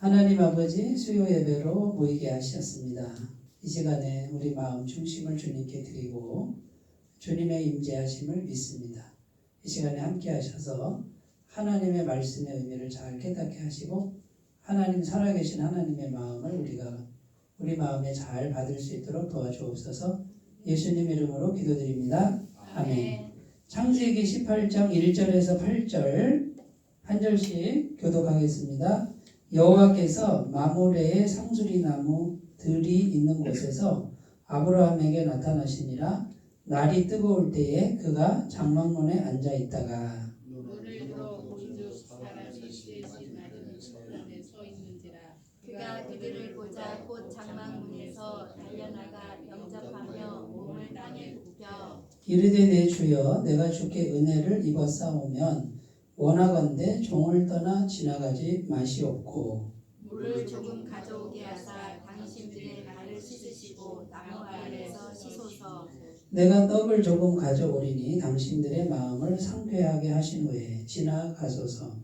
하나님 아버지 수요 예배로 모이게 하셨습니다. 이 시간에 우리 마음 중심을 주님께 드리고 주님의 임재하심을 믿습니다. 이 시간에 함께 하셔서 하나님의 말씀의 의미를 잘 깨닫게 하시고 하나님 살아계신 하나님의 마음을 우리 마음에 잘 받을 수 있도록 도와주옵소서. 예수님 이름으로 기도드립니다. 아멘. 창세기 18장 1절에서 8절 한 절씩 교독하겠습니다. 여호와께서 마므레의 상수리 나무들이 있는 곳에서 아브라함에게 나타나시니라. 날이 뜨거울 때에 그가 장막문에 앉아 있다가 물을 들어 본즉 사람이 셋이 마른 손안에 서 있는지라. 그가 그들을 보자 곧 장막문에서 달려나가 영접하며 몸을 땅에 굽혀 이르되 내 주여 내가 주께 은혜를 입었사오면 원하건대 종을 떠나 지나가지 마시옵고 물을 조금 가져오게 하사 당신들의 발을 씻으시고 나무 아래에서 씻소서. 내가 떡을 조금 가져오리니 당신들의 마음을 상쾌하게 하신 후에 지나가소서.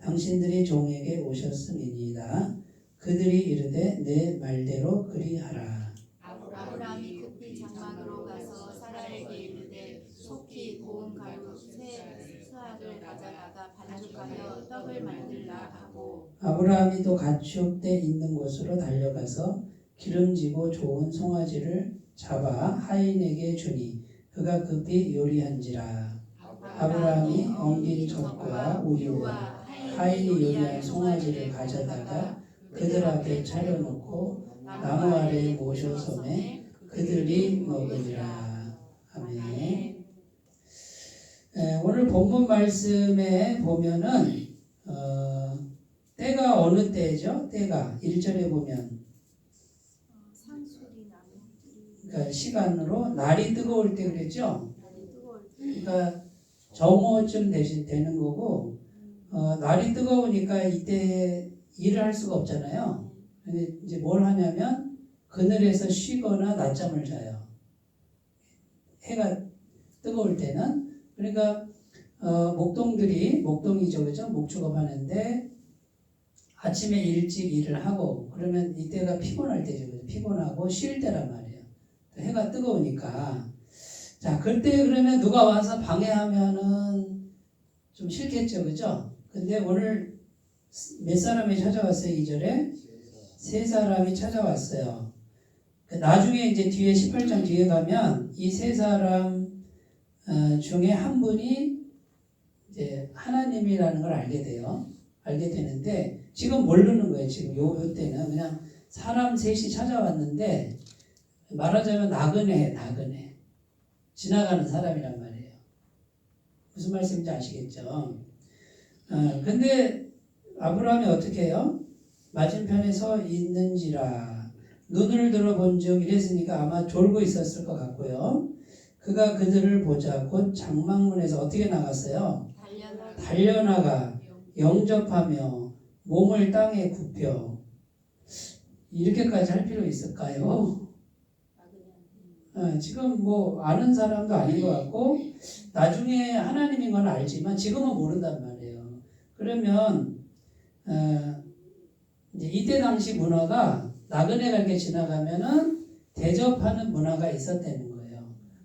당신들이 종에게 오셨음이니이다. 그들이 이르되 내 말대로 그리하라. 아브라함이 급히 장막으로 가서 사라에게 이르되 속히 고운 가루 세 수학을 가져다가 반죽하여 떡을 만들라 하고 아브라함이 또 가축대 있는 곳으로 달려가서 기름지고 좋은 송아지를 잡아 하인에게 주니 그가 급히 요리한지라. 아브라함이 엉긴 젖과 우유와 하인이 요리한 송아지를 가져다가 그들 앞에 차려놓고 나무 아래에 모셔서매 그들이 먹으리라. 아멘. 오늘 본문 말씀에 보면은 때가 어느 때죠? 때가 1절에 보면 상수리 나무들이 그러니까 시간으로 날이 뜨거울 때 그랬죠? 뜨거울 때 그러니까 정오쯤 되는 거고 날이 뜨거우니까 이때 일을 할 수가 없잖아요. 근데 이제 뭘 하냐면 그늘에서 쉬거나 낮잠을 자요. 해가 뜨거울 때는. 그러니까 목동이죠, 그죠? 목축업 하는데 아침에 일찍 일을 하고 그러면 이때가 피곤할 때죠, 그죠? 피곤하고 쉴 때란 말이에요. 해가 뜨거우니까. 자, 그때 그러면 누가 와서 방해하면은 좀 싫겠죠, 그죠? 근데 오늘 몇 사람이 찾아왔어요, 2절에? 세 사람이 찾아왔어요. 나중에 이제 뒤에 18장 뒤에 가면 이 세 사람 중에 한 분이 이제 하나님이라는 걸 알게 되는데 지금 모르는 거예요. 지금 요 때는 그냥 사람 셋이 찾아왔는데 말하자면 나그네 지나가는 사람이란 말이에요. 무슨 말씀인지 아시겠죠? 근데 아브라함이 어떻게 해요? 맞은편에 서 있는지라. 눈을 들어본 즉 이랬으니까 아마 졸고 있었을 것 같고요. 그가 그들을 보자 곧 장막문에서 어떻게 나갔어요? 달려나가 영접하며 몸을 땅에 굽혀. 이렇게까지 할 필요 있을까요? 지금 뭐 아는 사람도 아닌 것 같고 나중에 하나님인 건 알지만 지금은 모른단 말이에요. 그러면 이제 이때 당시 문화가 나그네가 이렇게 지나가면은 대접하는 문화가 있었다는 거예요.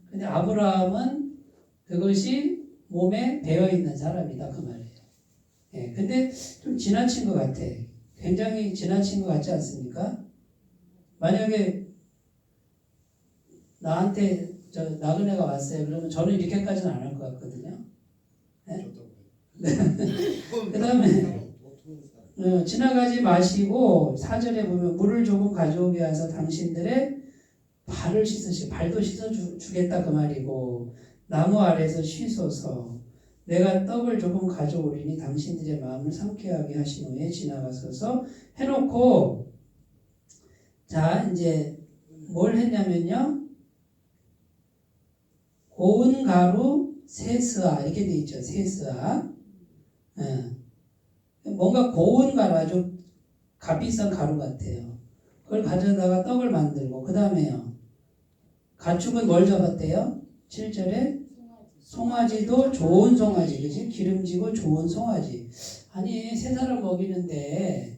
근데 아브라함은 그것이 몸에 배어 있는 사람이다 그 말이에요. 근데 좀 지나친 것 같아. 굉장히 지나친 것 같지 않습니까? 만약에 나한테 저 나그네가 왔어요. 그러면 저는 이렇게까지는 안 할 것 같거든요. 그 다음에 지나가지 마시고 4절에 보면 물을 조금 가져오게 해서 당신들의 발을 씻으시고 발도 씻어주겠다 그 말이고 나무 아래에서 쉬소서. 내가 떡을 조금 가져오리니 당신들의 마음을 상쾌하게 하신 후에 지나가소서 해놓고 자 이제 뭘 했냐면요. 고운 가루 세스아 이렇게 돼 있죠. 세스아. 뭔가 고운 가루 아주 값비싼 가루 같아요. 그걸 가져다가 떡을 만들고 그 다음에요. 가축은 뭘 잡았대요? 7절에 송아지도 좋은 송아지, 그지? 기름지고 좋은 송아지. 아니 세 사람 먹이는데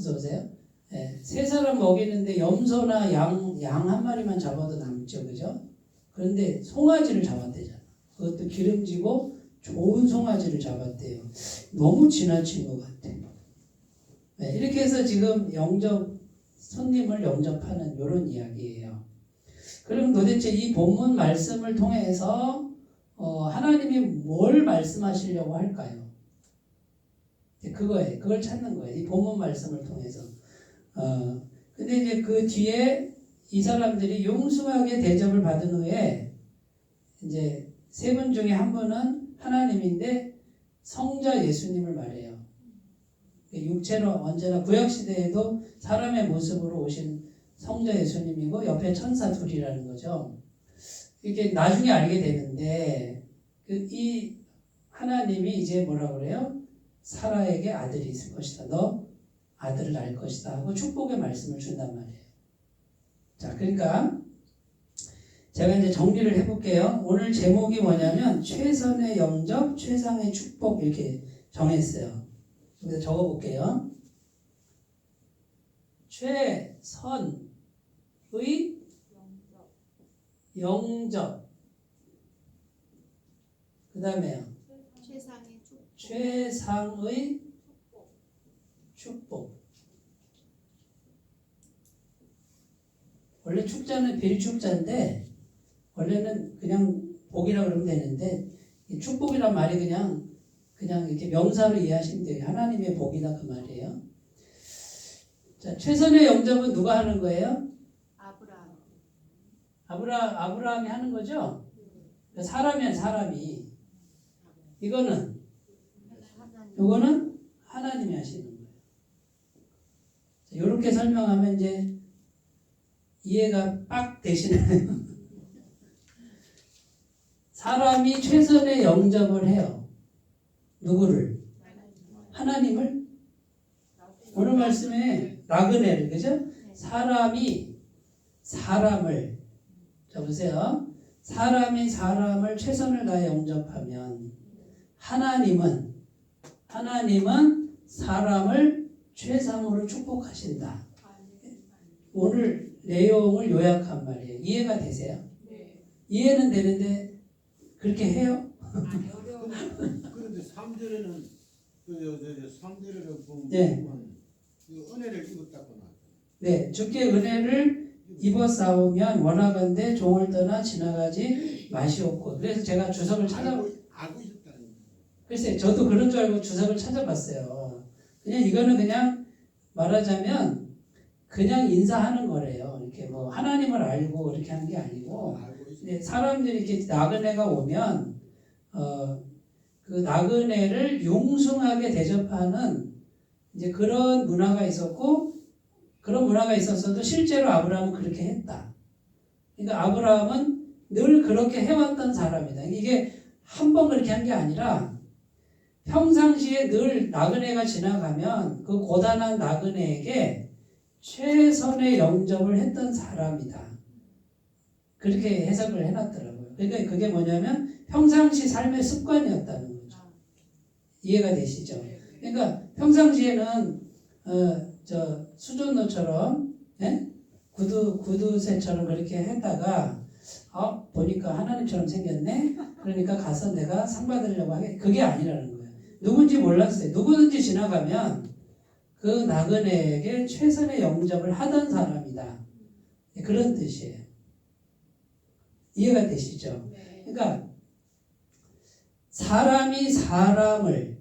어서 오세요. 예, 세 사람 먹이는데 염소나 양 한 마리만 잡아도 남죠, 그죠? 그런데 송아지를 잡았대잖아. 그것도 기름지고 좋은 송아지를 잡았대요. 너무 지나친 것 같아. 네, 이렇게 해서 지금 손님을 영접하는 이런 이야기예요. 그럼 도대체 이 본문 말씀을 통해서 하나님이 뭘 말씀하시려고 할까요? 그거예요. 그걸 찾는 거예요. 이 본문 말씀을 통해서. 근데 이제 그 뒤에 이 사람들이 융숭하게 대접을 받은 후에 이제 세 분 중에 한 분은 하나님인데 성자 예수님을 말해요. 육체로 언제나 구약시대에도 사람의 모습으로 오신 성자 예수님이고 옆에 천사 둘이라는 거죠. 이게 나중에 알게 되는데 이 하나님이 이제 뭐라 그래요? 사라에게 아들이 있을 것이다. 너 아들을 낳을 것이다 하고 축복의 말씀을 준단 말이에요. 자, 그러니까 제가 이제 정리를 해볼게요. 오늘 제목이 뭐냐면 최선의 영접, 최상의 축복 이렇게 정했어요. 여기다 적어볼게요. 최선의 영접. 그 다음에요. 최상의 축복. 원래 축자는 빌축자인데 원래는 그냥 복이라고 그러면 되는데 이 축복이란 말이 그냥 이렇게 명사로 이해하시면 돼요. 하나님의 복이다 그 말이에요. 자, 최선의 영접은 누가 하는 거예요? 아브라함이 하는 거죠? 사람이야 사람이. 이거는 하나님이 하시는 거예요. 자, 이렇게 설명하면 이제 이해가 빡 되시나요? 사람이 최선의 영접을 해요. 누구를? 하나님을? 오늘 말씀에 나그네를, 그죠? 사람이 사람을, 자 보세요. 사람이 사람을 최선을 다해 영접하면 하나님은 사람을 최상으로 축복하신다. 오늘 내용을 요약한 말이에요. 이해가 되세요? 네. 이해는 되는데 그렇게 해요? 그런데 3절에는 3절에는 보면 네. 그 은혜를 입었다고 나왔어요. 네, 주께 은혜를 입어 싸우면 원하건대 종을 떠나 지나가지 마시옵고. 그래서 제가 주석을 알고 있었다는 거예요. 글쎄 저도 그런 줄 알고 주석을 찾아봤어요. 그냥 이거는 그냥 말하자면 그냥 인사하는 거래요. 이렇게 뭐 하나님을 알고 이렇게 하는 게 아니고 알고 있었어요. 근데 사람들이 이렇게 나그네가 오면 그 나그네를 융숭하게 대접하는 이제 그런 문화가 있었고 그런 문화가 있었어도 실제로 아브라함은 그렇게 했다. 그러니까 아브라함은 늘 그렇게 해왔던 사람이다. 이게 한 번 그렇게 한 게 아니라 평상시에 늘 나그네가 지나가면 그 고단한 나그네에게 최선의 영접을 했던 사람이다. 그렇게 해석을 해놨더라고요. 그러니까 그게 뭐냐면 평상시 삶의 습관이었다는 거죠. 이해가 되시죠? 그러니까 평상시에는 수전노처럼 구두쇠처럼 그렇게 했다가 보니까 하나님처럼 생겼네. 그러니까 가서 내가 상 받으려고 하게 그게 아니라는 거예요. 누군지 몰랐어요. 누구든지 지나가면 그 나그네에게 최선의 영접을 하던 사람이다. 그런 뜻이에요. 이해가 되시죠? 네. 그러니까 사람이 사람을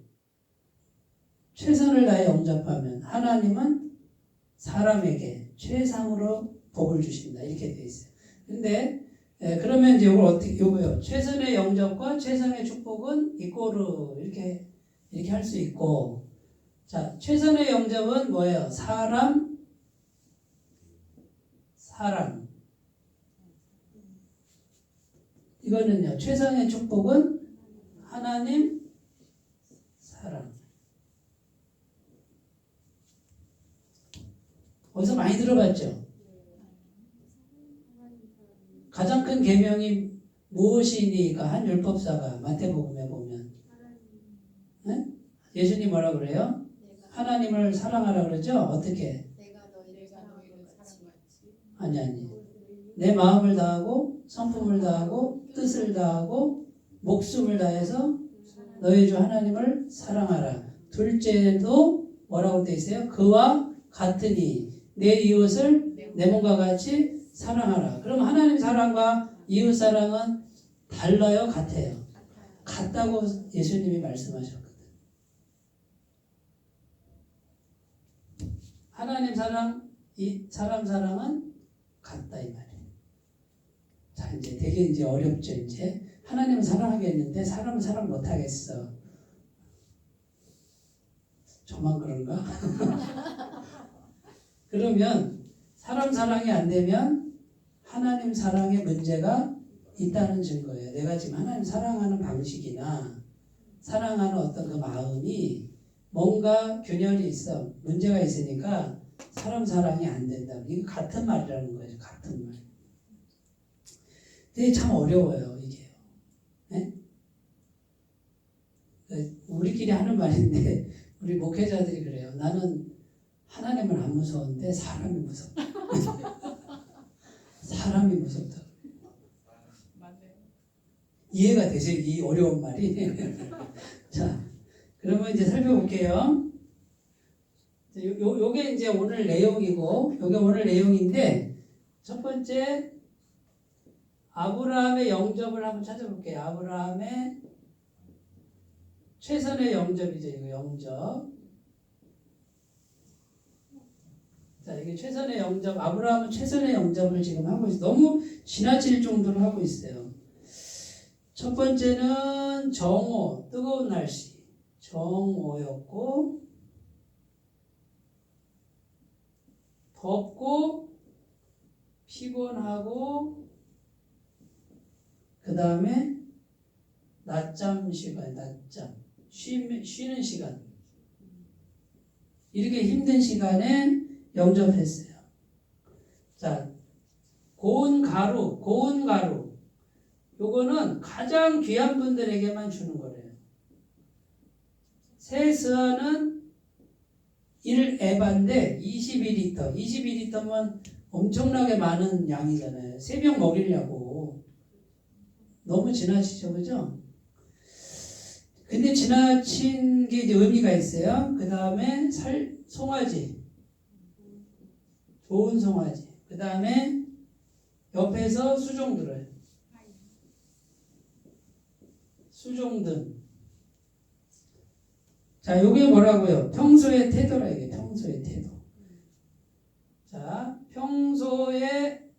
최선을 다해 영접하면 하나님은 사람에게 최상으로 복을 주신다. 이렇게 되어 있어요. 근데 그러면 이제 요거요. 최선의 영접과 최상의 축복은 이꼬르 이렇게 할 수 있고, 자 최선의 영접은 뭐예요? 사람. 이거는요. 최상의 축복은 하나님, 사람. 어디서 많이 들어봤죠? 가장 큰 계명이 무엇이니까 한 율법사가 마태복음에 보면 네? 예수님 뭐라 그래요? 하나님을 사랑하라 그러죠? 어떻게? 내가 너희를 사랑한 것 같이. 아니. 내 마음을 다하고 성품을 다하고 뜻을 다하고 목숨을 다해서 너희 주 하나님을 사랑하라. 둘째도 뭐라고 돼 있어요? 그와 같으니 내 이웃을 내 몸과 같이 사랑하라. 그럼 하나님 사랑과 이웃 사랑은 달라요? 같아요? 같다고 예수님이 말씀하셨거든. 하나님 사랑, 이 사람 사랑은 같다 이 말이에요. 자, 이제 되게 이제 어렵죠. 이제 하나님은 사랑하겠는데 사람은 사랑 못하겠어. 저만 그런가? 그러면 사람 사랑이 안 되면 하나님 사랑에 문제가 있다는 증거예요. 내가 지금 하나님 사랑하는 방식이나 사랑하는 어떤 그 마음이 뭔가 균열이 있어. 문제가 있으니까 사람 사랑이 안 된다. 이거 같은 말이라는 거예요. 같은 말. 근데 참 어려워요. 이게요. 네? 우리끼리 하는 말인데 우리 목회자들이 그래요. 나는 하나님을 안 무서운데 사람이 무섭다. 사람이 무섭다. 이해가 되세요? 이 어려운 말이? 자, 그러면 이제 살펴볼게요. 요게 이제 오늘 내용이고, 요게 오늘 내용인데, 첫 번째, 아브라함의 영접을 한번 찾아볼게요. 아브라함의 최선의 영접이죠. 이거 영접. 자, 이게 최선의 영접. 아브라함은 최선의 영접을 지금 하고 있어요. 너무 지나칠 정도로 하고 있어요. 첫 번째는 정오, 뜨거운 날씨. 정오였고, 덥고, 피곤하고, 그 다음에 낮잠 시간, 낮잠. 쉬는 시간. 이렇게 힘든 시간에 영접했어요. 자, 고운 가루. 요거는 가장 귀한 분들에게만 주는 거래요. 새 스아는 1에바인데 22리터. 22리터면 엄청나게 많은 양이잖아요. 3병 먹이려고. 너무 지나치죠, 그죠? 근데 지나친 게 이제 의미가 있어요. 그 다음에 송아지. 좋은 송아지. 그 다음에 옆에서 수종들어요. 수종등. 자, 요게 뭐라고요? 평소의 태도라 이게 평소의 태도. 자, 평소의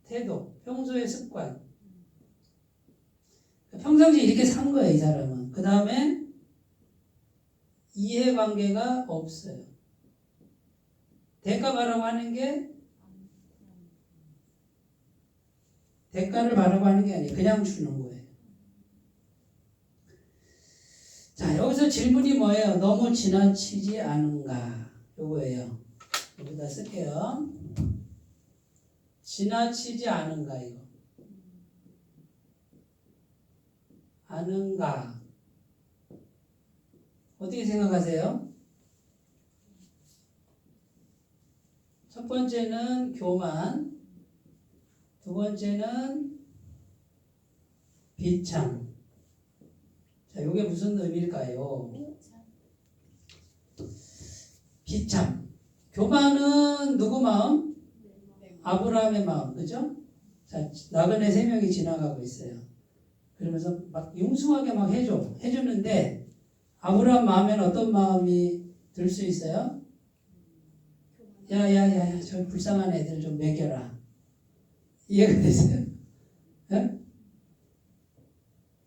태도, 평소의 습관. 평상시 이렇게 산 거예요, 이 사람은. 그 다음에 이해관계가 없어요. 대가 바라고 하는 게 대가를 바라고 하는 게 아니에요. 그냥 주는 거예요. 자, 여기서 질문이 뭐예요? 너무 지나치지 않은가? 요거예요. 여기다 쓸게요. 지나치지 않은가, 이거. 않은가? 어떻게 생각하세요? 첫 번째는 교만, 두 번째는 비참. 자, 이게 무슨 의미일까요? 비참. 교만은 누구 마음? 아브라함의 마음, 그죠? 자, 나그네 3명이 지나가고 있어요. 그러면서 막 융숭하게 막 해주는데 아브라함 마음에는 어떤 마음이 들 수 있어요? 야야야, 저 불쌍한 애들 좀 먹여라. 이해가 되세요? 네?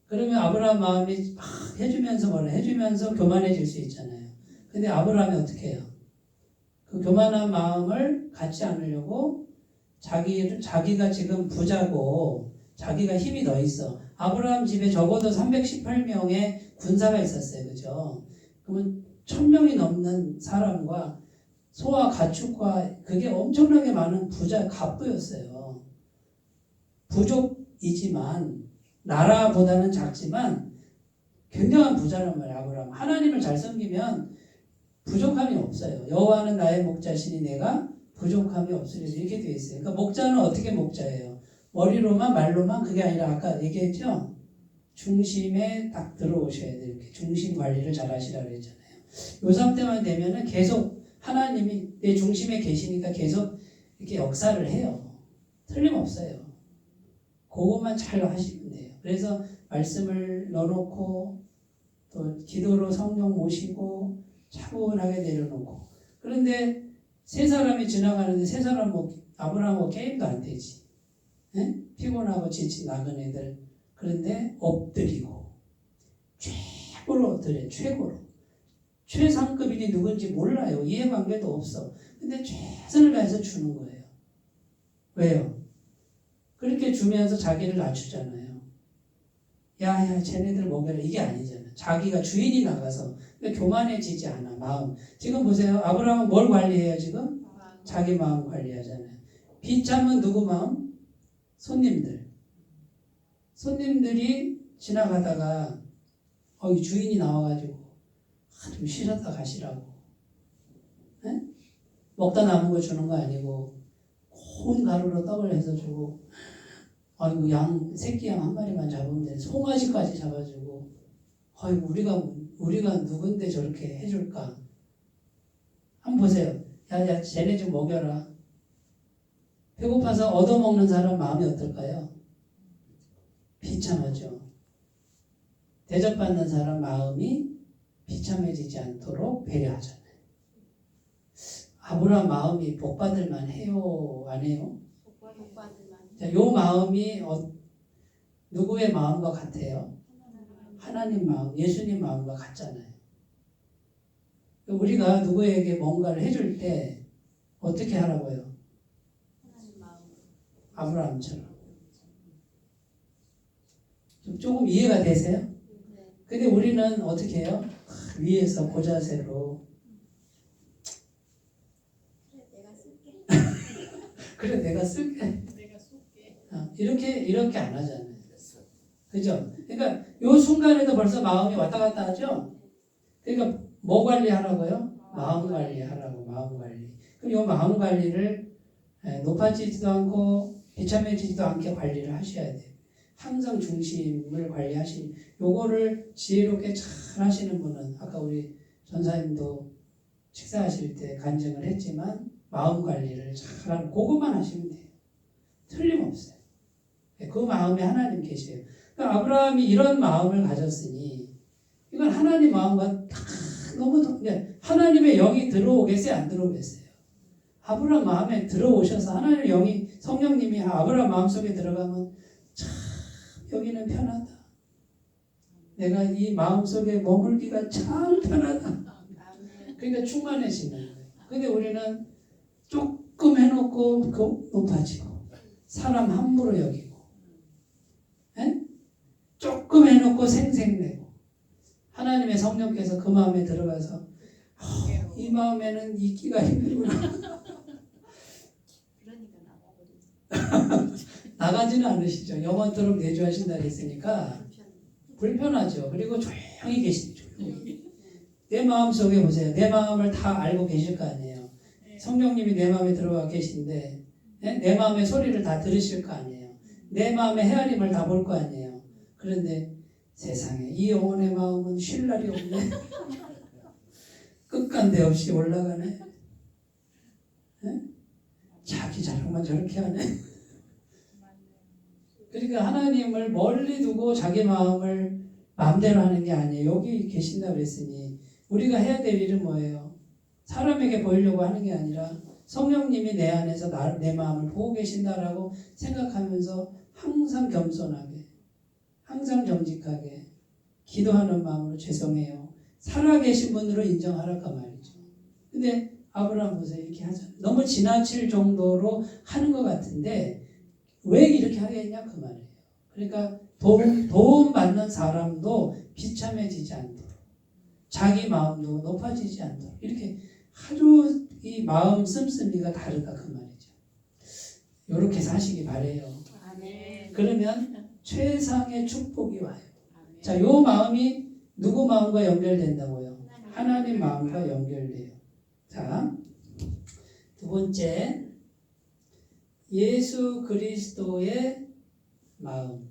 그러면 아브라함 마음이 막 해주면서 교만해질 수 있잖아요. 근데 아브라함이 어떻게 해요? 그 교만한 마음을 갖지 않으려고 자기가 지금 부자고 자기가 힘이 더 있어. 아브라함 집에 적어도 318명의 군사가 있었어요. 그죠? 그러면 1000명이 넘는 사람과 소와 가축과 그게 엄청나게 많은 갑부였어요. 부족이지만 나라보다는 작지만 굉장한 부자란 말이에요. 아브라함. 하나님을 잘 섬기면 부족함이 없어요. 여호와는 나의 목자시니 내가 부족함이 없으리라 이렇게 되어 있어요. 그러니까 목자는 어떻게 목자예요? 머리로만 말로만 그게 아니라 아까 얘기했죠. 중심에 딱 들어오셔야 돼요. 이렇게 중심 관리를 잘 하시라고 그랬잖아요. 요3 때만 되면은 계속 하나님이 내 중심에 계시니까 계속 이렇게 역사를 해요. 틀림없어요. 그것만 잘 하시면 돼요. 그래서 말씀을 넣어놓고 또 기도로 성령 모시고 차분하게 내려놓고 그런데 세 사람이 지나가는데 세 사람 뭐 아브라함하고 게임도 안 되지. 에? 피곤하고 지친 나그네들 그런데 엎드리고 최고로 엎드려 최고로 최상급인이 누군지 몰라요. 이해관계도 없어. 근데 최선을 다해서 주는 거예요. 왜요? 그렇게 주면서 자기를 낮추잖아요. 야야 쟤네들 먹여라 이게 아니잖아. 자기가 주인이 나가서 교만해지지 않아 마음. 지금 보세요. 아브라함은 뭘 관리해요 지금? 자기 마음 관리하잖아요. 비참은 누구 마음? 손님들. 손님들이 지나가다가 주인이 나와가지고 좀 쉬셨다 가시라고. 에? 먹다 남은 거 주는 거 아니고 고운 가루로 떡을 해서 주고 아이고 새끼 양 한 마리만 잡으면 돼. 송아지까지 잡아주고 아이고 우리가 누군데 저렇게 해줄까? 한번 보세요. 야 쟤네 좀 먹여라. 배고파서 얻어먹는 사람 마음이 어떨까요? 비참하죠. 대접받는 사람 마음이 비참해지지 않도록 배려하잖아요. 아브라함 마음이 복받을 만해요? 안 해요? 자, 요 마음이 누구의 마음과 같아요? 하나님 마음, 예수님 마음과 같잖아요. 우리가 누구에게 뭔가를 해줄 때 어떻게 하라고요? 아브라함처럼. 조금 이해가 되세요? 근데 우리는 어떻게 해요? 위에서 고자세로 그래 내가 쓸게. 이렇게 안 하잖아요. 그죠? 그러니까 요 순간에도 벌써 마음이 왔다 갔다 하죠? 그러니까 뭐 관리하라고요? 마음 관리하라고, 마음 관리. 그럼 요 마음 관리를 높아지지도 않고 비참해지지도 않게 관리를 하셔야 돼요. 항상 중심을 관리하시는 요거를 지혜롭게 잘 하시는 분은 아까 우리 전사님도 식사하실 때 간증을 했지만 마음 관리를 잘하는 그것만 하시면 돼요. 틀림없어요. 그 마음에 하나님 계세요. 그러니까 아브라함이 이런 마음을 가졌으니 이건 하나님 마음과 딱 너무 하나님의 영이 들어오겠어요? 안 들어오겠어요? 아브라함 마음에 들어오셔서 하나님의 영이 성령님이 아브라함 마음속에 들어가면 참 여기는 편하다. 내가 이 마음속에 머물기가 참 편하다. 그러니까 충만해지는 거예요. 근데 우리는 조금 해놓고 높아지고 사람 함부로 여기고 에? 조금 해놓고 생색내고 하나님의 성령께서 그 마음에 들어가서 이 마음에는 있기가 힘들구나. 나가지는 않으시죠. 영원토록 내주하신다 했으니까 불편하죠. 그리고 조용히 계시죠. 내 마음속에 보세요. 내 마음을 다 알고 계실 거 아니에요. 성령님이 내 마음에 들어가 계신데 내 마음의 소리를 다 들으실 거 아니에요. 내 마음의 헤아림을 다 볼 거 아니에요. 그런데 세상에 이 영혼의 마음은 쉴 날이 없네. 끝간데 없이 올라가네. 자기 자랑만 저렇게 하네. 그러니까 하나님을 멀리 두고 자기 마음을 마음대로 하는 게 아니에요. 여기 계신다 그랬으니 우리가 해야 될 일은 뭐예요? 사람에게 보이려고 하는 게 아니라 성령님이 내 안에서 내 마음을 보고 계신다라고 생각하면서 항상 겸손하게 항상 정직하게 기도하는 마음으로 죄송해요. 살아계신 분으로 인정하랄까 말이죠. 근데 아브라함 보세요. 이렇게 하잖아요. 너무 지나칠 정도로 하는 것 같은데 왜 이렇게 하겠냐 그 말이에요. 그러니까 도움 받는 사람도 비참해지지 않도록 자기 마음도 높아지지 않도록 이렇게 아주 이 마음 씀씀이가 다르다 그 말이죠. 이렇게 사시기 바래요. 그러면 최상의 축복이 와요. 자, 요 마음이 누구 마음과 연결된다고요? 하나님 마음과 연결돼요. 자, 두 번째, 예수 그리스도의 마음.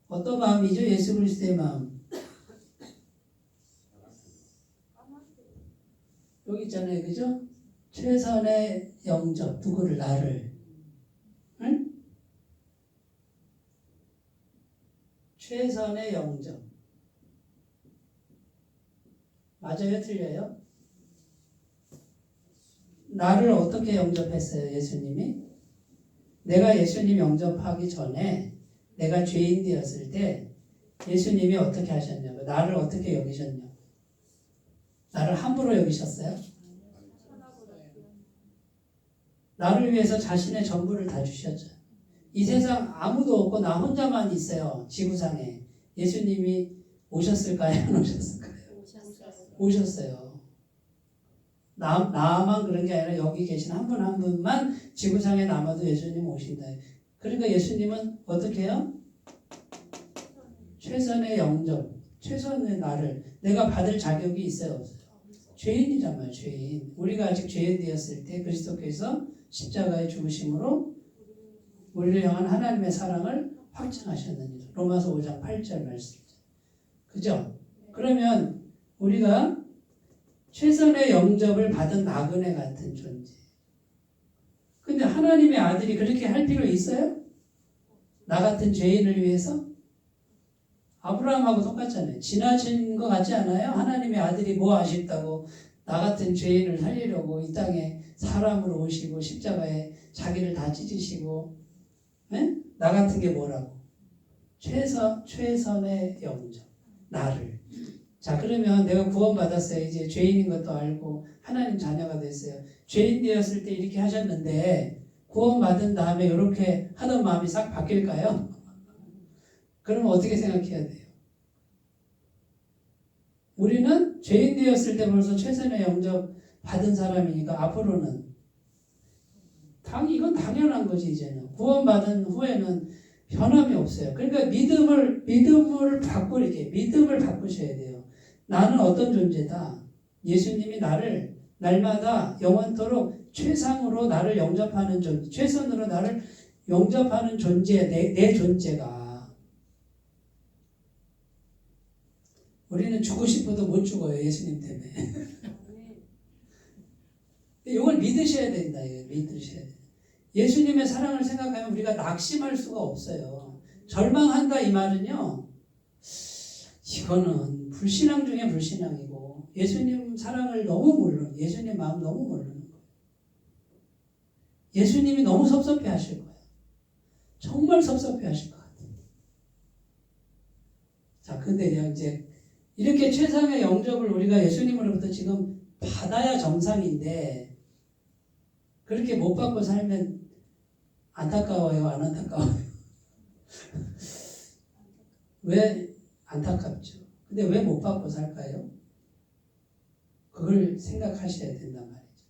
어떤 마음이죠? 예수 그리스도의 마음. 여기 있잖아요. 그죠? 최선의 영접. 누구를? 나를. 응? 최선의 영접. 맞아요? 틀려요? 나를 어떻게 영접했어요? 예수님이? 내가 예수님 영접하기 전에 내가 죄인 되었을 때 예수님이 어떻게 하셨냐고, 나를 어떻게 여기셨냐고. 나를 함부로 여기셨어요? 나를 위해서 자신의 전부를 다 주셨죠. 이 세상 아무도 없고 나 혼자만 있어요. 지구상에. 예수님이 오셨을까요? 안 오셨을까요? 오셨어요. 나만 그런 게 아니라 여기 계신 한 분 한 분만 지구상에 남아도 예수님 오신다. 그러니까 예수님은 어떻게 해요? 최선의 영접, 최선의 나를 내가 받을 자격이 있어요, 없어요? 죄인이란 말이에요, 죄인. 우리가 아직 죄인 되었을 때 그리스도께서 십자가의 죽으심으로 우리를 향한 하나님의 사랑을 확증하셨느니라. 로마서 5장 8절 말씀이죠. 그죠? 그러면 우리가 최선의 영접을 받은 나그네 같은 존재. 근데 하나님의 아들이 그렇게 할 필요 있어요? 나 같은 죄인을 위해서? 아브라함하고 똑같잖아요. 지나친 것 같지 않아요? 하나님의 아들이 뭐 아쉽다고 나 같은 죄인을 살리려고 이 땅에 사람으로 오시고 십자가에 자기를 다 찢으시고, 네? 나 같은 게 뭐라고? 최선의 영접. 나를. 자, 그러면 내가 구원받았어요. 이제 죄인인 것도 알고 하나님 자녀가 됐어요. 죄인 되었을 때 이렇게 하셨는데 구원받은 다음에 이렇게 하던 마음이 싹 바뀔까요? 그러면 어떻게 생각해야 돼요? 우리는 죄인 되었을 때 벌써 최선의 영접 받은 사람이니까 앞으로는 이건 당연한 거지. 이제는 구원받은 후에는 변함이 없어요. 그러니까 믿음을 바꾸셔야 돼요. 나는 어떤 존재다. 예수님이 나를 날마다 영원토록 최상으로 나를 영접하는 존재, 최선으로 나를 영접하는 존재, 내 존재가. 우리는 죽고 싶어도 못 죽어요. 예수님 때문에. 이걸 믿으셔야 된다. 믿으셔야 돼요. 예수님의 사랑을 생각하면 우리가 낙심할 수가 없어요. 절망한다 이 말은요. 이거는 불신앙 중에 불신앙이고 예수님 사랑을 너무 모르는, 예수님 마음 너무 모르는 거예요. 예수님이 너무 섭섭해 하실 거예요. 정말 섭섭해 하실 것 같아요. 자, 근데 이제 이렇게 최상의 영접을 우리가 예수님으로부터 지금 받아야 정상인데 그렇게 못 받고 살면 안타까워요, 안 안타까워요? 왜 안타깝죠? 근데 왜 못 받고 살까요? 그걸 생각하셔야 된단 말이죠.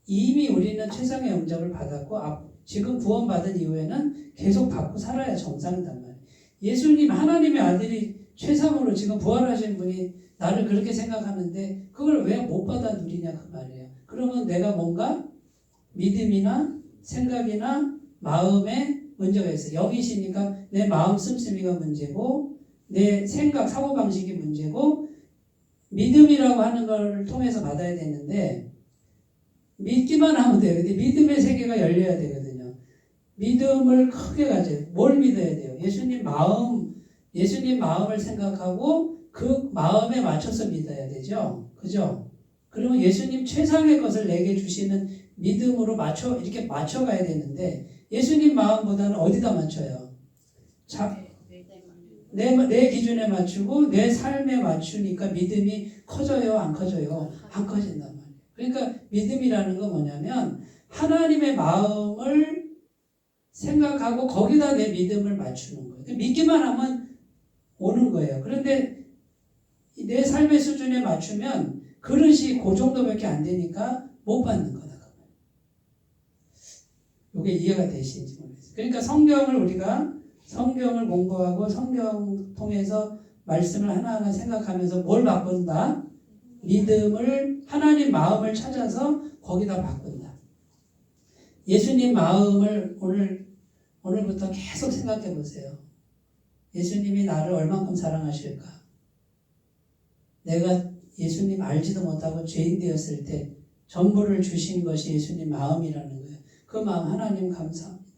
이미 우리는 최상의 영접을 받았고 지금 구원받은 이후에는 계속 받고 살아야 정상이단 말이에요. 예수님 하나님의 아들이 최상으로 지금 부활하신 분이 나를 그렇게 생각하는데 그걸 왜 못 받아 누리냐 그 말이에요. 그러면 내가 뭔가 믿음이나 생각이나 마음에 문제가 있어요. 여기 있으니까 내 마음 씀씀이가 문제고 내 생각 사고방식이 문제고 믿음이라고 하는 걸 통해서 받아야 되는데 믿기만 하면 돼요. 근데 믿음의 세계가 열려야 되거든요. 믿음을 크게 가져요. 뭘 믿어야 돼요? 예수님 마음을 생각하고 그 마음에 맞춰서 믿어야 되죠. 그죠? 그러면 예수님 최상의 것을 내게 주시는 믿음으로 이렇게 맞춰가야 되는데 예수님 마음보다는 어디다 맞춰요? 내 기준에 맞추고 내 삶에 맞추니까 믿음이 커져요? 안 커져요? 안 커진단 말이에요. 그러니까 믿음이라는 건 뭐냐면 하나님의 마음을 생각하고 거기다 내 믿음을 맞추는 거예요. 믿기만 하면 오는 거예요. 그런데 내 삶의 수준에 맞추면 그릇이 그 정도밖에 안 되니까 못 받는 거다. 이게 이해가 되시는지 모르겠어요. 그러니까 성경을 공부하고 성경 통해서 말씀을 하나하나 생각하면서 뭘 바꾼다? 믿음을, 하나님 마음을 찾아서 거기다 바꾼다. 예수님 마음을 오늘부터 계속 생각해 보세요. 예수님이 나를 얼만큼 사랑하실까? 내가 예수님 알지도 못하고 죄인 되었을 때 전부를 주신 것이 예수님 마음이라는 거예요. 그 마음 하나님 감사합니다.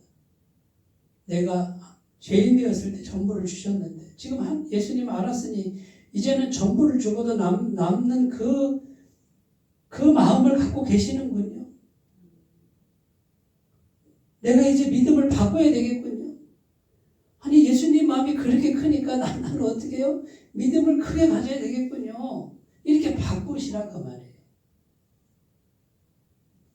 내가 죄인 되었을 때 전부를 주셨는데 지금 예수님 알았으니 이제는 전부를 주고도 남는 그 마음을 갖고 계시는군요. 내가 이제 믿음을 바꿔야 되겠군요. 아니 예수님 마음이 그렇게 크니까 나는 어떻게 해요? 믿음을 크게 가져야 되겠군요. 이렇게 바꾸시라 그 말이에요.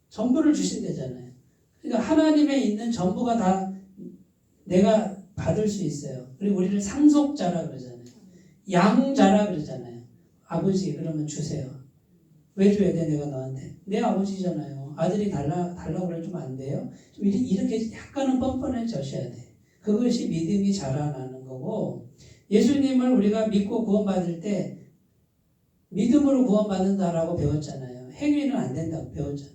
전부를 주신대잖아요. 그러니까 하나님에 있는 전부가 다 내가 받을 수 있어요. 그리고 우리를 상속자라 그러잖아요. 양자라 그러잖아요. 아버지 그러면 주세요. 왜 줘야 돼 내가 너한테? 내 아버지잖아요. 아들이 달라고 그러면 안 돼요? 좀 이렇게 약간은 뻔뻔해져셔야 돼. 그것이 믿음이 자라나는 거고 예수님을 우리가 믿고 구원받을 때 믿음으로 구원받는다라고 배웠잖아요. 행위는 안 된다고 배웠잖아요.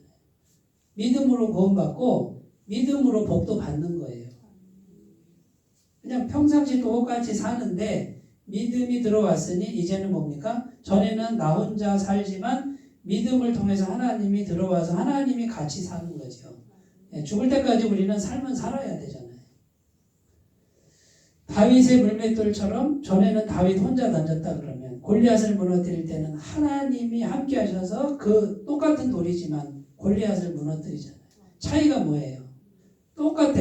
믿음으로 구원받고 믿음으로 복도 받는 거예요. 그냥 평상시 똑같이 사는데 믿음이 들어왔으니 이제는 뭡니까? 전에는 나 혼자 살지만 믿음을 통해서 하나님이 들어와서 하나님이 같이 사는 거죠. 죽을 때까지 우리는 삶은 살아야 되잖아요. 다윗의 물맷돌처럼 전에는 다윗 혼자 던졌다 그러면 골리앗을 무너뜨릴 때는 하나님이 함께 하셔서 그 똑같은 돌이지만 골리앗을 무너뜨리잖아요. 차이가 뭐예요? 똑같아.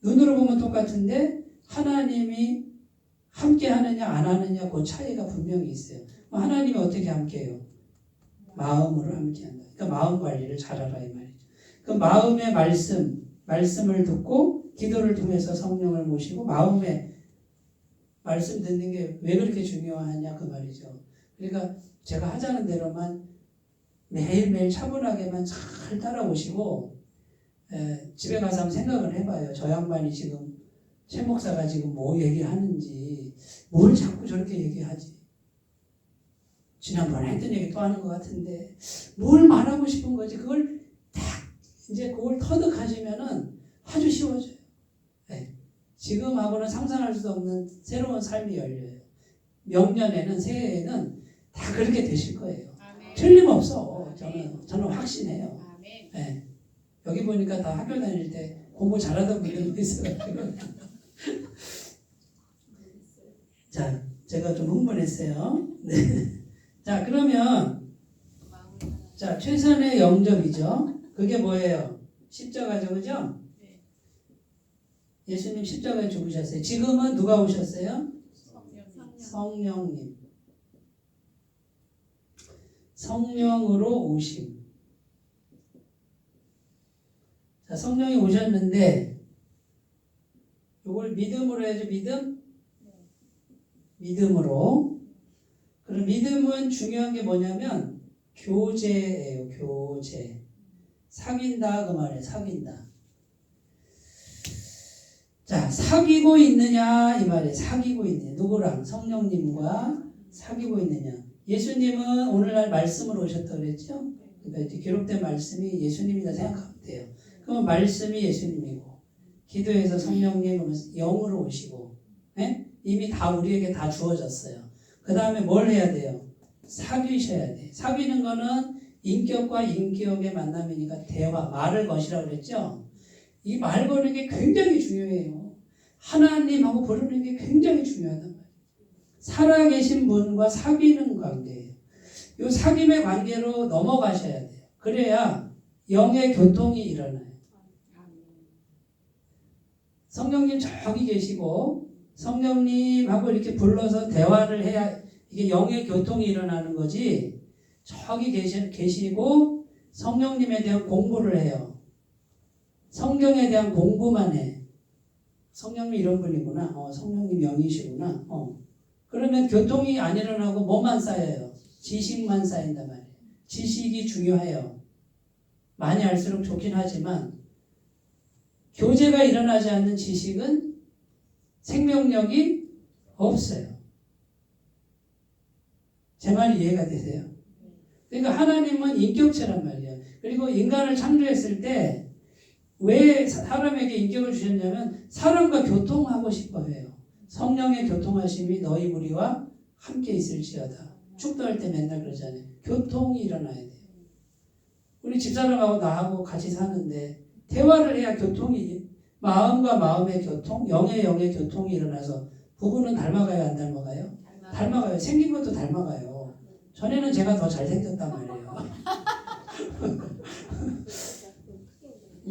눈으로 보면 똑같은데 하나님이 함께 하느냐 안 하느냐 그 차이가 분명히 있어요. 하나님이 어떻게 함께 해요? 마음으로 함께 한다. 그러니까 마음 관리를 잘하라 이 말이죠. 그 마음의 말씀을 듣고 기도를 통해서 성령을 모시고 마음에 말씀 듣는 게 왜 그렇게 중요하냐 그 말이죠. 그러니까 제가 하자는 대로만 매일매일 차분하게만 잘 따라오시고 집에 가서 한번 생각을 해봐요. 저 양반이 지금 최 목사가 지금 뭐 얘기하는지 뭘 자꾸 저렇게 얘기하지. 지난번에 했던 얘기 또 하는 것 같은데 뭘 말하고 싶은 거지. 그걸 딱 이제 그걸 터득하시면은 아주 쉬워져요. 네. 지금하고는 상상할 수 없는 새로운 삶이 열려요. 명년에는 새해에는 다 그렇게 되실 거예요. 아멘. 틀림없어. 저는 확신해요. 아멘. 네. 여기 보니까 다 학교 다닐 때 공부 잘하던 분들도 있어가지고 자, 제가 좀 흥분했어요. 네. 자, 그러면 자 최선의 영접이죠. 그게 뭐예요? 십자가죠, 그죠? 예수님 십자가에 죽으셨어요. 지금은 누가 오셨어요? 성령님. 성령으로 오심. 자, 성령이 오셨는데 이걸 믿음으로 해야죠. 믿음으로. 그럼 믿음은 중요한 게 뭐냐면 교제예요. 교제. 사귄다 그 말이에요. 사귄다. 자, 사귀고 있느냐 이 말이에요. 사귀고 있느냐. 누구랑? 성령님과 사귀고 있느냐. 예수님은 오늘날 말씀으로 오셨다고 그랬죠? 그러니까 기록된 말씀이 예수님이다 생각하면 돼요. 그러면 말씀이 예수님이고 기도해서 성령님 영으로 오시고 이미 다 우리에게 다 주어졌어요. 그 다음에 뭘 해야 돼요? 사귀셔야 돼. 사귀는 거는 인격과 인격의 만남이니까 대화, 말을 것이라고 그랬죠? 이 말 거는 게 굉장히 중요해요. 하나님하고 부르는 게 굉장히 중요하단 말이에요. 살아계신 분과 사귀는 관계예요. 이 사귐의 관계로 넘어가셔야 돼요. 그래야 영의 교통이 일어나요. 성령님 저기 계시고 성령님하고 이렇게 불러서 대화를 해야 이게 영의 교통이 일어나는 거지. 저기 계시고 성령님에 대한 공부를 해요. 성경에 대한 공부만 해. 성령님 이런 분이구나. 성령님 영이시구나. 그러면 교통이 안 일어나고 뭐만 쌓여요? 지식만 쌓인단 말이에요. 지식이 중요해요. 많이 알수록 좋긴 하지만 교제가 일어나지 않는 지식은 생명력이 없어요. 제 말이 이해가 되세요? 그러니까 하나님은 인격체란 말이에요. 그리고 인간을 창조했을 때 왜 사람에게 인격을 주셨냐면 사람과 교통하고 싶어 해요. 성령의 교통하심이 너희 무리와 함께 있을지어다. 축도할 때 맨날 그러잖아요. 교통이 일어나야 돼요. 우리 집사람하고 나하고 같이 사는데 대화를 해야 교통이, 마음과 마음의 교통, 영의 교통이 일어나서 부부는 닮아가요, 안 닮아가요? 닮아가요. 생긴 것도 닮아가요. 전에는 제가 더 잘생겼단 말이에요.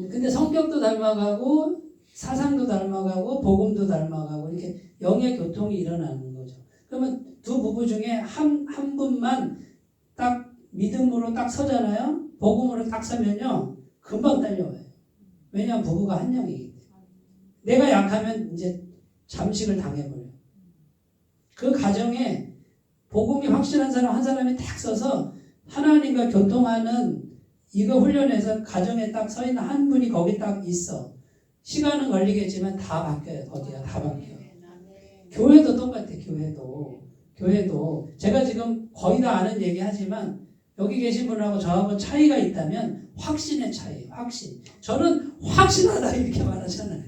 근데 성격도 닮아가고 사상도 닮아가고 복음도 닮아가고 이렇게 영의 교통이 일어나는 거죠. 그러면 두 부부 중에 한 분만 딱 믿음으로 딱 서잖아요. 복음으로 딱 서면요. 금방 딸려와요. 왜냐하면 부부가 한 영이기 때문에. 내가 약하면 이제 잠식을 당해버려요. 그 가정에 복음이 확실한 사람 한 사람이 딱 서서 하나님과 교통하는 이거 훈련해서 가정에 딱 서 있는 한 분이 거기 딱 있어. 시간은 걸리겠지만 다 바뀌어요. 거기가 다 바뀌어요. 교회도 똑같아요. 교회도 제가 지금 거의 다 아는 얘기 하지만 여기 계신 분하고 저하고 차이가 있다면 확신의 차이예요. 확신. 저는 확신하다 이렇게 말하잖아요.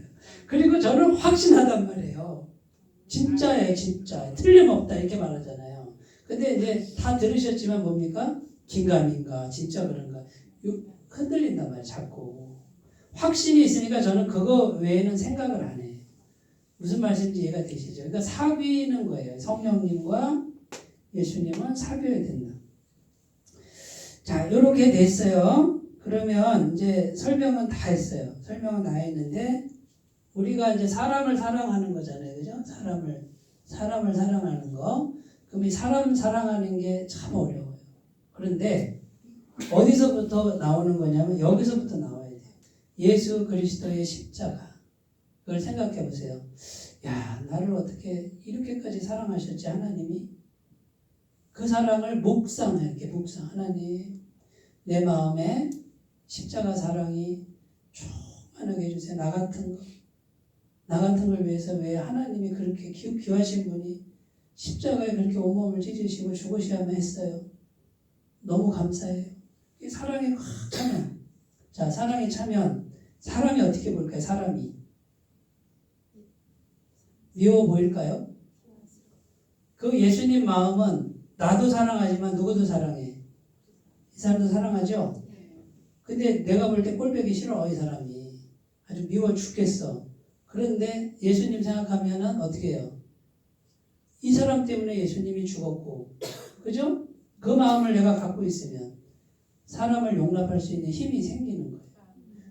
그리고 저는 확신하단 말이에요. 진짜예요. 진짜. 틀림없다 이렇게 말하잖아요. 근데 이제 다 들으셨지만 뭡니까? 긴가민가 진짜 그런가 흔들린단 말이에요. 자꾸. 확신이 있으니까 저는 그거 외에는 생각을 안 해요. 무슨 말씀인지 이해가 되시죠? 그러니까 사귀는 거예요. 성령님과 예수님은 사귀어야 된다. 자, 이렇게 됐어요. 그러면 이제 설명은 다 했어요. 설명은 다 했는데 우리가 이제 사람을 사랑하는 거잖아요. 그죠? 사람을 사랑하는 거. 그럼 이 사람 사랑하는 게 참 어려워요. 그런데 어디서부터 나오는 거냐면 여기서부터 나와야 돼요. 예수 그리스도의 십자가. 그걸 생각해 보세요. 야, 나를 어떻게 이렇게까지 사랑하셨지 하나님이? 그 사랑을 묵상해. 묵상. 하나님 내 마음에 십자가 사랑이 충만하게 해주세요. 나 같은 걸 위해서 왜 하나님이 그렇게 귀하신 분이 십자가에 그렇게 온몸을 찢으시고 죽으셔야만 했어요. 너무 감사해요. 이 사랑에 확 차면. 자, 사랑에 차면 사람이 어떻게 볼까요? 사람이 미워 보일까요? 그 예수님 마음은 나도 사랑하지만 누구도 사랑해. 이 사람도 사랑하죠? 근데 내가 볼 때 꼴보기 싫어. 이 사람이 아주 미워 죽겠어. 그런데 예수님 생각하면은 어떻게 해요? 이 사람 때문에 예수님이 죽었고, 그죠? 그 마음을 내가 갖고 있으면 사람을 용납할 수 있는 힘이 생기는 거예요.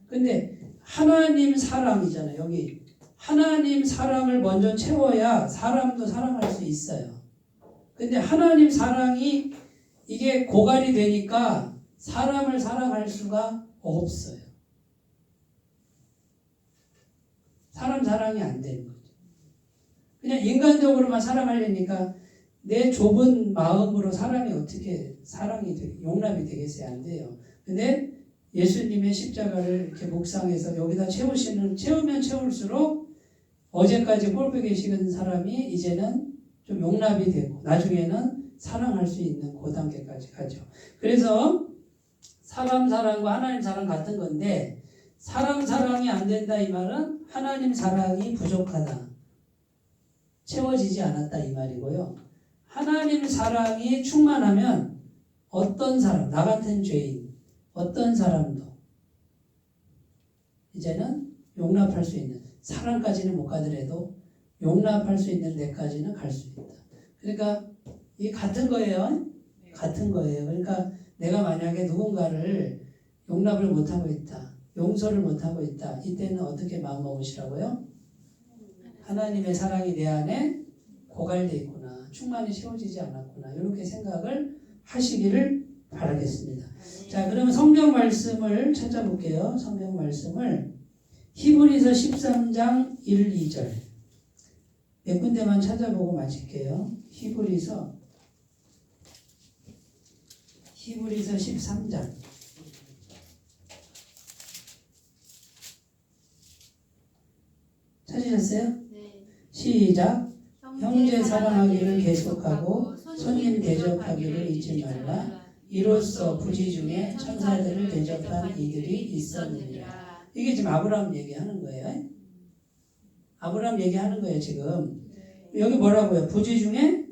근데 하나님 사랑이잖아요. 여기 하나님 사랑을 먼저 채워야 사람도 사랑할 수 있어요. 근데 하나님 사랑이 이게 고갈이 되니까 사람을 사랑할 수가 없어요. 사람 사랑이 안 되는 거죠. 그냥 인간적으로만 사랑하려니까 내 좁은 마음으로 사람이 어떻게 용납이 되겠어요? 안 돼요. 근데 예수님의 십자가를 이렇게 묵상해서 여기다 채우면 채울수록 어제까지 꼴보기 싫은 사람이 이제는 좀 용납이 되고 나중에는 사랑할 수 있는 그 단계까지 가죠. 그래서 사람 사랑과 하나님 사랑 같은 건데 사람 사랑이 안 된다 이 말은 하나님 사랑이 부족하다. 채워지지 않았다 이 말이고요. 하나님 사랑이 충만하면 어떤 사람, 나 같은 죄인, 어떤 사람도 이제는 용납할 수 있는 사랑까지는 못 가더라도 용납할 수 있는 데까지는 갈 수 있다. 그러니까 이 같은 거예요. 같은 거예요. 그러니까 내가 만약에 누군가를 용납을 못하고 있다. 용서를 못하고 있다. 이때는 어떻게 마음 먹으시라고요? 하나님의 사랑이 내 안에 고갈돼 있구나. 충만히 채워지지 않았구나. 이렇게 생각을 하시기를 바라겠습니다. 자, 그러면 성경 말씀을 찾아볼게요. 성경 말씀을 히브리서 13장 1, 2절 몇 군데만 찾아보고 마칠게요. 히브리서 13장 찾으셨어요? 네. 시작. 형제 사랑하기를 계속하고 손님 대접하기를 잊지 말라. 이로써 부지 중에 천사들을 대접한 이들이 있었느니라. 이게 지금 아브라함 얘기하는 거예요. 아브라함 얘기하는 거예요 지금. 여기 뭐라고요? 부지 중에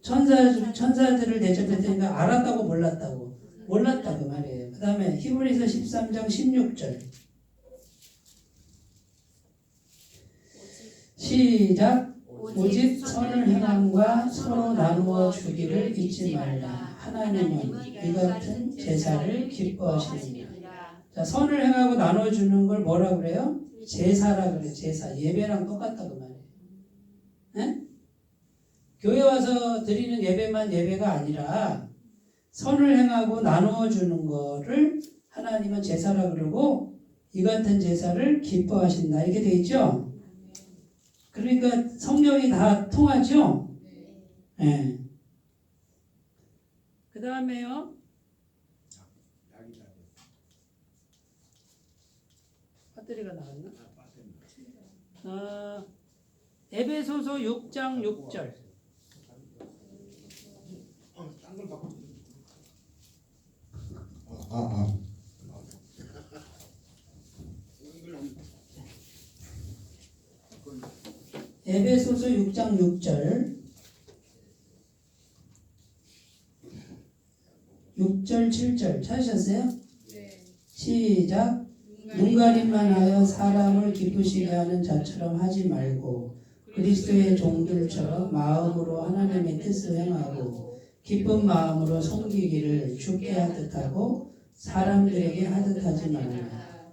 천사들을 대접했으니까 알았다고 몰랐다고? 몰랐다 그 말이에요. 그 다음에 히브리서 13장 16절 시작. 오직 선을 행함과 서로 나누어 주기를 잊지 말라. 하나님은 이 같은 제사를 기뻐하시느니라. 자, 선을 행하고 나눠주는 걸 뭐라 그래요? 제사라 그래요. 제사. 예배랑 똑같다 그 말이에요. 네? 교회 와서 드리는 예배만 예배가 아니라 선을 행하고 나누어주는 거를 하나님은 제사라 그러고 이 같은 제사를 기뻐하신다. 이렇게 돼 있죠? 그러니까 성경이 다 통하죠? 네. 그 다음에요. 배터리가 나갔나? 에베소서 6장 6절. 에베소서 6장 6절 6절 7절 찾으셨어요? 네. 시작. 눈가림만 하여 사람을 기쁘시게 하는 자처럼 하지 말고 그리스도의 종들처럼 마음으로 하나님의 뜻을 행하고 기쁜 마음으로 섬기기를 주께 하듯 하고 사람들에게 하듯 하지 말라.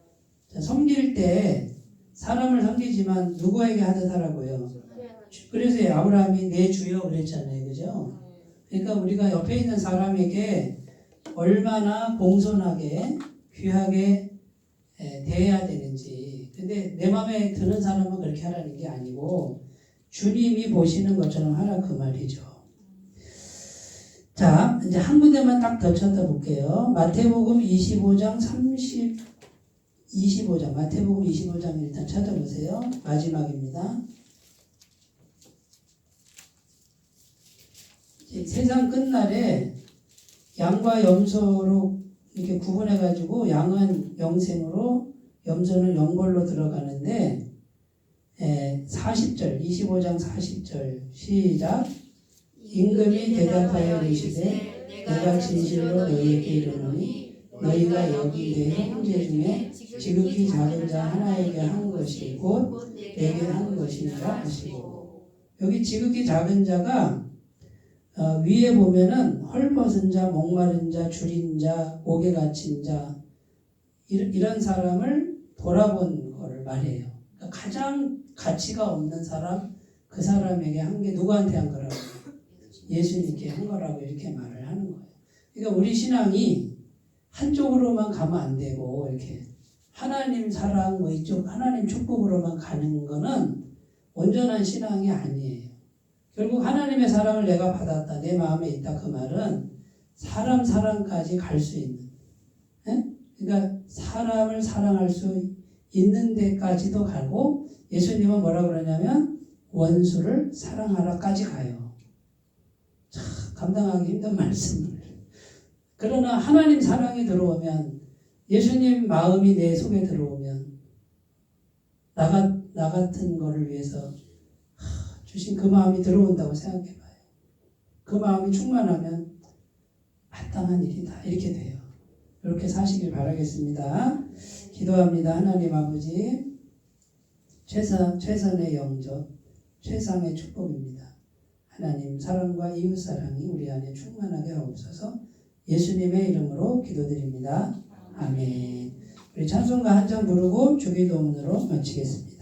자, 섬길 때 사람을 섬기지만 누구에게 하듯 하라고요? 그래서 아브라함이 내 주여 그랬잖아요. 그죠? 그러니까 우리가 옆에 있는 사람에게 얼마나 공손하게 귀하게 대해야 되는지. 근데 내 마음에 드는 사람은 그렇게 하라는 게 아니고 주님이 보시는 것처럼 하라 그 말이죠. 자, 이제 한 군데만 딱 더 쳐다볼게요. 마태복음 25장 마태복음 25장 일단 찾아보세요. 마지막입니다. 세상 끝날에 양과 염소로 이렇게 구분해가지고 양은 영생으로 염소는 영벌로 들어가는데 40절 25장 40절 시작. 임금이 대답하여 이르시되 내가 진실로 너희에게 이르노니 너희가 여기 내 형제 중에 지극히 작은 자 하나에게 한 것이 곧 내게 한 것이니라 하시고. 여기 지극히 작은 자가 위에 보면은 헐벗은 자, 목마른 자, 줄인 자, 옥에 갇힌 자 이런 사람을 돌아본 거를 말해요. 그러니까 가장 가치가 없는 사람, 그 사람에게 한 게 누구한테 한 거라고? 예수님께 한 거라고 이렇게 말을 하는 거예요. 그러니까 우리 신앙이 한쪽으로만 가면 안 되고 이렇게 하나님 사랑 뭐 이쪽 하나님 축복으로만 가는 거는 온전한 신앙이 아니에요. 결국 하나님의 사랑을 내가 받았다, 내 마음에 있다 그 말은 사람 사랑까지 갈 수 있는, 그러니까 사람을 사랑할 수 있는 데까지도 가고 예수님은 뭐라 그러냐면 원수를 사랑하라까지 가요. 참 감당하기 힘든 말씀을. 그러나 하나님 사랑이 들어오면 예수님 마음이 내 속에 들어오면 나 같은 거를 위해서 주신 그 마음이 들어온다고 생각해봐요. 그 마음이 충만하면 마땅한 일이다 이렇게 돼요. 이렇게 사시길 바라겠습니다. 기도합니다. 하나님 아버지 최선의 영접 최상의 축복입니다. 하나님 사랑과 이웃사랑이 우리 안에 충만하게 하옵소서. 예수님의 이름으로 기도드립니다. 아멘. 우리 찬송가 한 장 부르고 주기도문으로 마치겠습니다.